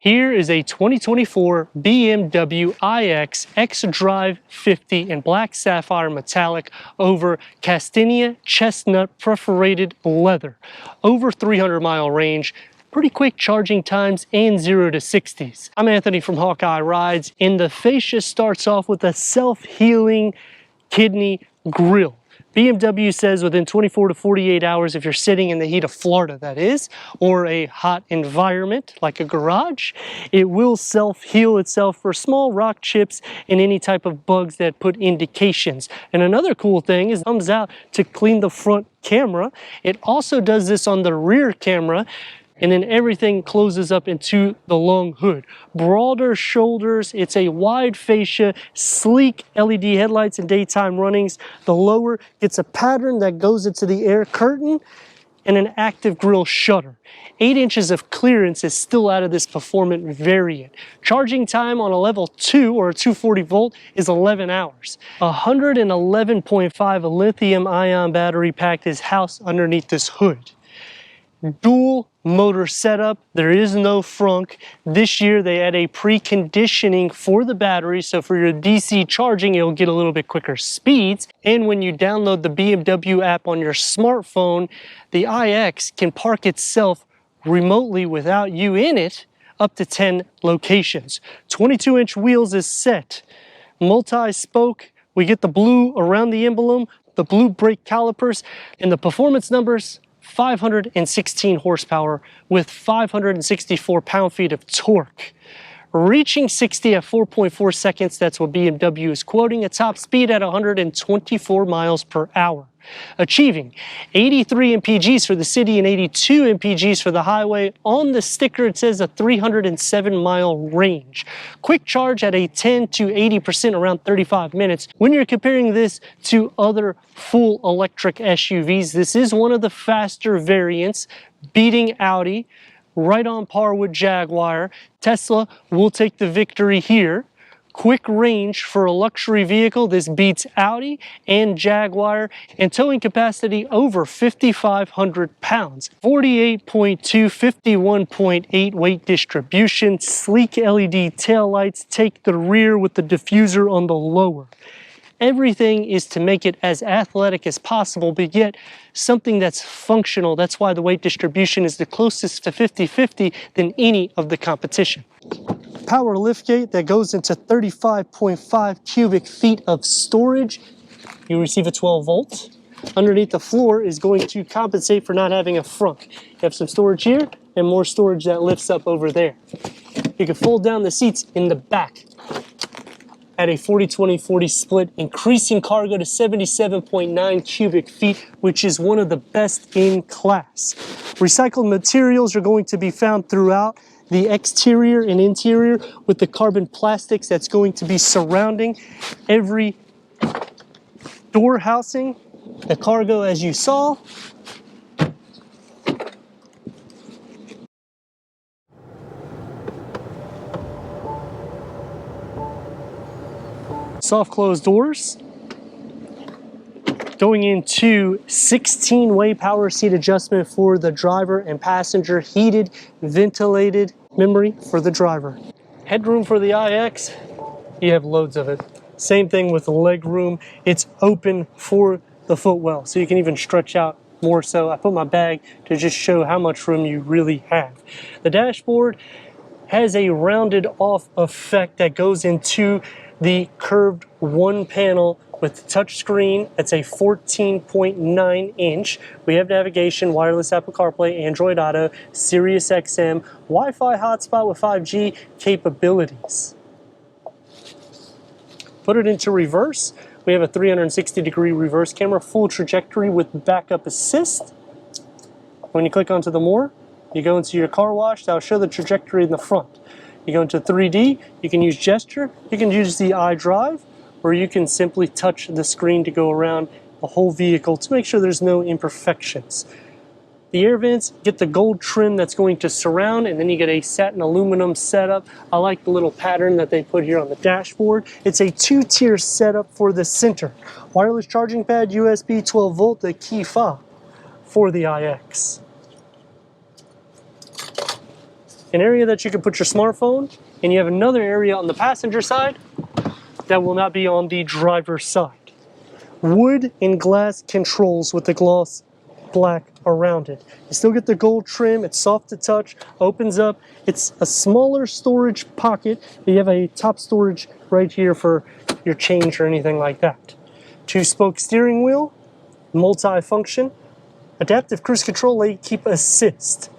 Here is a 2024 BMW iX xdrive50 in black sapphire metallic over Castanea chestnut perforated leather. Over 300-mile range, pretty quick charging times, and 0 to 60s. I'm Anthony from Hawkeye Rides, and the fascia starts off with a self-healing kidney grille. BMW says within 24 to 48 hours, if you're sitting in the heat of Florida, that is, or a hot environment like a garage, it will self-heal itself for small rock chips and any type of bugs that put indications. And another cool thing is it comes out to clean the front camera. It also does this on the rear camera, and then everything closes up into the long hood. Broader shoulders, it's a wide fascia, sleek LED headlights and daytime runnings. The lower gets a pattern that goes into the air curtain and an active grille shutter. 8 inches of clearance is still out of this performant variant. Charging time on a level 2 or a 240 volt is 11 hours. 111.5 lithium ion battery pack is housed underneath this hood. Dual motor setup, there is no frunk. This year they add a preconditioning for the battery, so for your DC charging it'll get a little bit quicker speeds. And when you download the BMW app on your smartphone, the iX can park itself remotely without you in it up to 10 locations. 22-inch wheels is set. Multi-spoke, we get the blue around the emblem, the blue brake calipers, and the performance numbers: 516 horsepower with 564 pound-feet of torque. Reaching 60 at 4.4 seconds, that's what BMW is quoting, a top speed at 124 miles per hour. Achieving 83 mpgs for the city and 82 mpgs for the highway. On the sticker it says a 307-mile range. Quick charge at a 10 to 80% around 35 minutes. When you're comparing this to other full electric SUVs, this is one of the faster variants, beating Audi, right on par with Jaguar. Tesla will take the victory here. Quick range for a luxury vehicle, this beats Audi and Jaguar, and towing capacity over 5,500 pounds. 48.2, 51.8 weight distribution, sleek LED taillights take the rear with the diffuser on the lower. Everything is to make it as athletic as possible, but yet something that's functional. That's why the weight distribution is the closest to 50-50 than any of the competition. Power liftgate that goes into 35.5 cubic feet of storage. You receive a 12 volt. Underneath the floor is going to compensate for not having a frunk. You have some storage here and more storage that lifts up over there. You can fold down the seats in the back at a 40-20-40 split, increasing cargo to 77.9 cubic feet, which is one of the best in class. Recycled materials are going to be found throughout the exterior and interior with the carbon plastics that's going to be surrounding every door housing. The cargo, as you saw, soft closed doors, going into 16-way power seat adjustment for the driver and passenger, heated, ventilated memory for the driver. Headroom for the iX, you have loads of it. Same thing with the leg room. It's open for the footwell, so you can even stretch out more so. I put my bag to just show how much room you really have. The dashboard has a rounded off effect that goes into the curved one panel with touch screen. That's a 14.9 inch. We have navigation, wireless Apple CarPlay, Android Auto, Sirius XM, Wi-Fi hotspot with 5G capabilities. Put it into reverse. We have a 360-degree reverse camera, full trajectory with backup assist. When you click onto the more, you go into your car wash, that'll show the trajectory in the front. You go into 3D, you can use gesture, you can use the iDrive, or you can simply touch the screen to go around the whole vehicle to make sure there's no imperfections. The air vents get the gold trim that's going to surround, and then you get a satin aluminum setup. I like the little pattern that they put here on the dashboard. It's a 2-tier setup for the center. Wireless charging pad, USB 12 volt, the key fob for the iX. an area that you can put your smartphone, and you have another area on the passenger side that will not be on the driver's side. Wood and glass controls with the gloss black around it. You still get the gold trim, it's soft to touch, opens up. It's a smaller storage pocket, but you have a top storage right here for your change or anything like that. 2-spoke steering wheel, multi-function, adaptive cruise control, lane keep assist.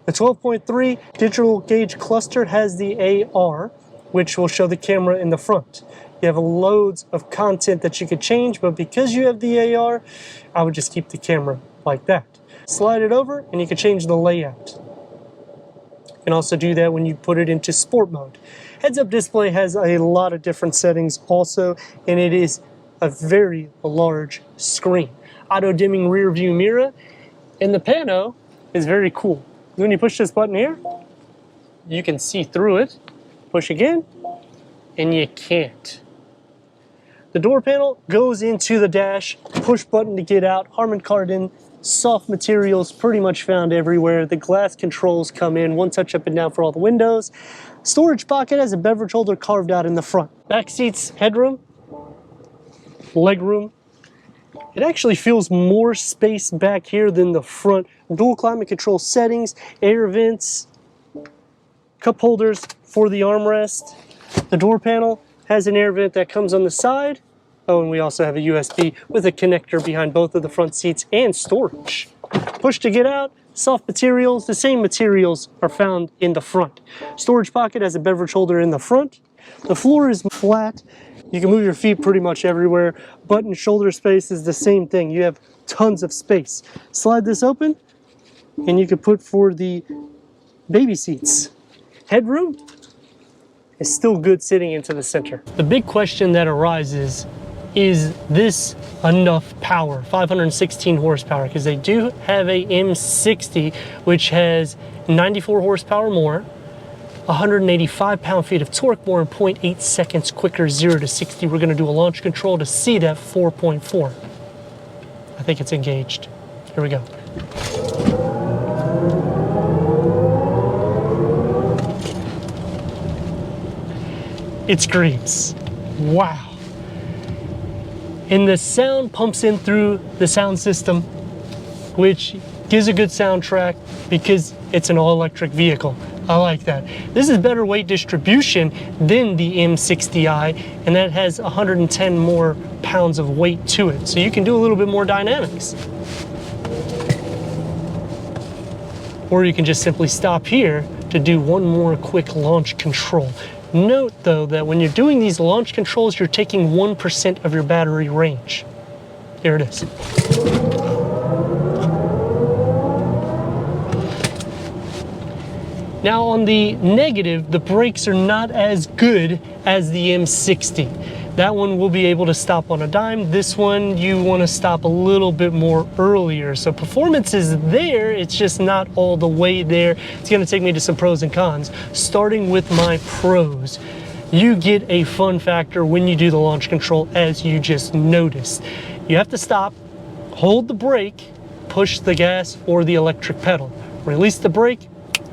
The 12.3 digital gauge cluster has the AR, which will show the camera in the front. You have loads of content that you could change, but because you have the AR, I would just keep the camera like that. Slide it over and you can change the layout. You can also do that when you put it into sport mode. Heads-up display has a lot of different settings also, and it is a very large screen. Auto-dimming rear view mirror, and the pano is very cool. When you push this button here, you can see through it. Push again, and you can't. The door panel goes into the dash, push button to get out, Harman Kardon, soft materials pretty much found everywhere. The glass controls come in, one touch up and down for all the windows. Storage pocket has a beverage holder carved out in the front. Back seats, headroom, legroom. It actually feels more space back here than the front. Dual climate control settings, air vents, cup holders for the armrest. The door panel has an air vent that comes on the side. Oh, and we also have a USB with a connector behind both of the front seats and storage. Push to get out, soft materials. The same materials are found in the front. Storage pocket has a beverage holder in the front. The floor is flat. You can move your feet pretty much everywhere. Button shoulder space is the same thing. You have tons of space. Slide this open and you can put for the baby seats. Headroom is still good sitting into the center. The big question that arises, is this enough power? 516 horsepower, because they do have a M60 which has 94 horsepower more, 185 pound-feet of torque more, and 0.8 seconds quicker 0 to 60. We're going to do a launch control to see that 4.4. I think it's engaged. Here we go. It screams. Wow. And the sound pumps in through the sound system, which gives a good soundtrack because it's an all-electric vehicle. I like that. This is better weight distribution than the M60i, and that has 110 more pounds of weight to it. So you can do a little bit more dynamics. Or you can just simply stop here to do one more quick launch control. Note though that when you're doing these launch controls, you're taking 1% of your battery range. Here it is. Now on the negative, the brakes are not as good as the M60. That one will be able to stop on a dime. This one, you want to stop a little bit more earlier. So performance is there, it's just not all the way there. It's going to take me to some pros and cons. Starting with my pros. You get a fun factor when you do the launch control, as you just noticed. You have to stop, hold the brake, push the gas or the electric pedal. Release the brake,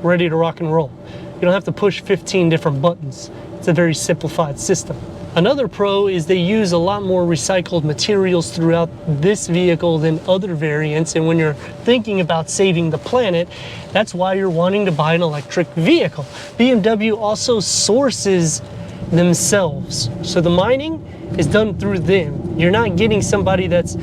ready to rock and roll. You don't have to push 15 different buttons. It's a very simplified system. Another pro is they use a lot more recycled materials throughout this vehicle than other variants, and when you're thinking about saving the planet, that's why you're wanting to buy an electric vehicle. BMW also sources themselves, so the mining is done through them. You're not getting somebody that's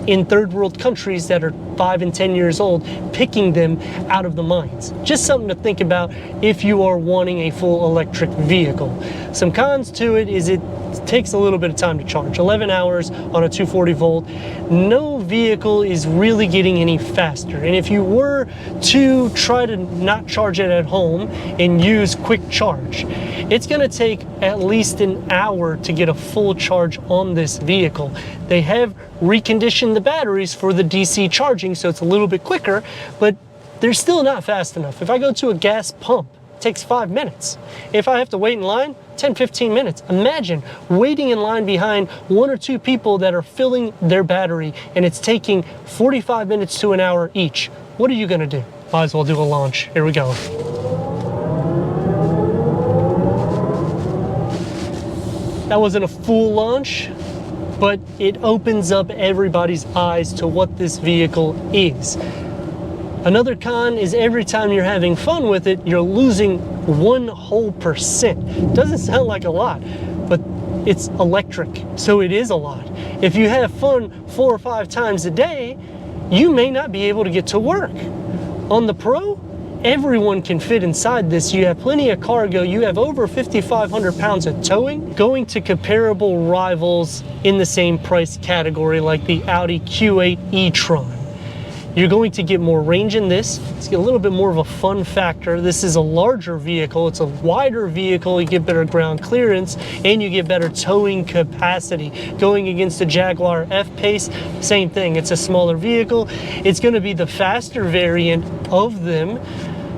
in third world countries that are 5 and 10 years old picking them out of the mines. Just something to think about if you are wanting a full electric vehicle. Some cons to it is it takes a little bit of time to charge. 11 hours on a 240 volt. No vehicle is really getting any faster. And if you were to try to not charge it at home and use quick charge, it's going to take at least an hour to get a full charge on this vehicle. They have reconditioned the batteries for the DC charging, so it's a little bit quicker, but they're still not fast enough. If I go to a gas pump, it takes 5 minutes. If I have to wait in line, 10, 15 minutes. Imagine waiting in line behind 1 or 2 people that are filling their battery, and it's taking 45 minutes to an hour each. What are you gonna do? Might as well do a launch. Here we go. That wasn't a full launch, but it opens up everybody's eyes to what this vehicle is. Another con is every time you're having fun with it, you're losing 1 whole percent. Doesn't sound like a lot, but it's electric, so it is a lot. If you have fun 4 or 5 times a day, you may not be able to get to work. On the Pro, everyone can fit inside this. You have plenty of cargo. You have over 5,500 pounds of towing, going to comparable rivals in the same price category like the Audi Q8 e-tron. You're going to get more range in this. It's a little bit more of a fun factor. This is a larger vehicle. It's a wider vehicle. You get better ground clearance and you get better towing capacity. Going against the Jaguar F-Pace, same thing. It's a smaller vehicle. It's going to be the faster variant of them,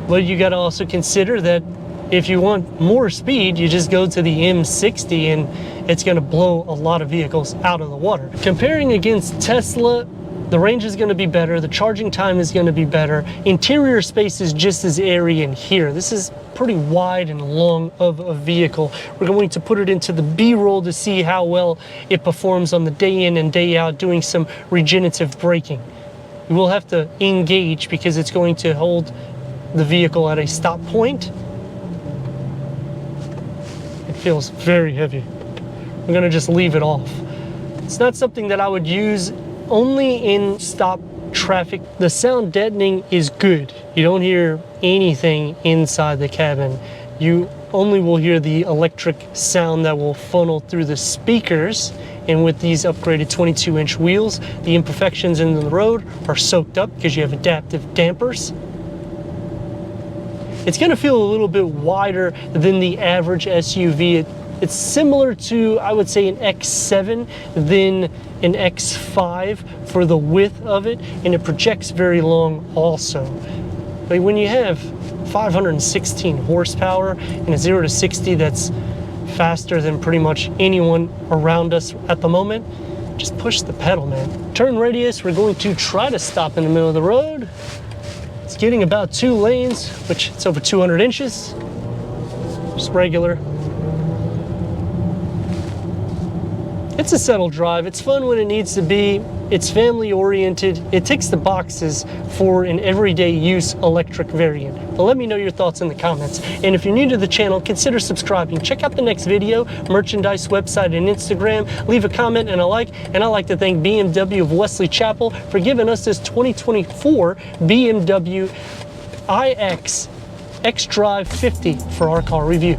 but you got to also consider that if you want more speed, you just go to the M60 and it's going to blow a lot of vehicles out of the water. Comparing against Tesla, the range is going to be better, the charging time is going to be better, interior space is just as airy in here. This is pretty wide and long of a vehicle. We're going to put it into the B-roll to see how well it performs on the day in and day out doing some regenerative braking. You will have to engage because it's going to hold the vehicle at a stop point. It feels very heavy. I'm going to just leave it off. It's not something that I would use only in stop traffic. The sound deadening is good. You don't hear anything inside the cabin. You only will hear the electric sound that will funnel through the speakers. And with these upgraded 22-inch wheels, the imperfections in the road are soaked up because you have adaptive dampers. It's going to feel a little bit wider than the average SUV. It's similar to, I would say, an X7 than an X5 for the width of it, and it projects very long also. But when you have 516 horsepower and a 0 to 60 that's faster than pretty much anyone around us at the moment, just push the pedal, man. Turn radius, we're going to try to stop in the middle of the road. It's getting about 2 lanes, which it's over 200 inches. Just regular. It's a settled drive. It's fun when it needs to be. It's family oriented. It ticks the boxes for an everyday use electric variant. But let me know your thoughts in the comments. And if you're new to the channel, consider subscribing. Check out the next video, merchandise website and Instagram. Leave a comment and a like. And I'd like to thank BMW of Wesley Chapel for giving us this 2024 BMW iX xdrive50 for our car review.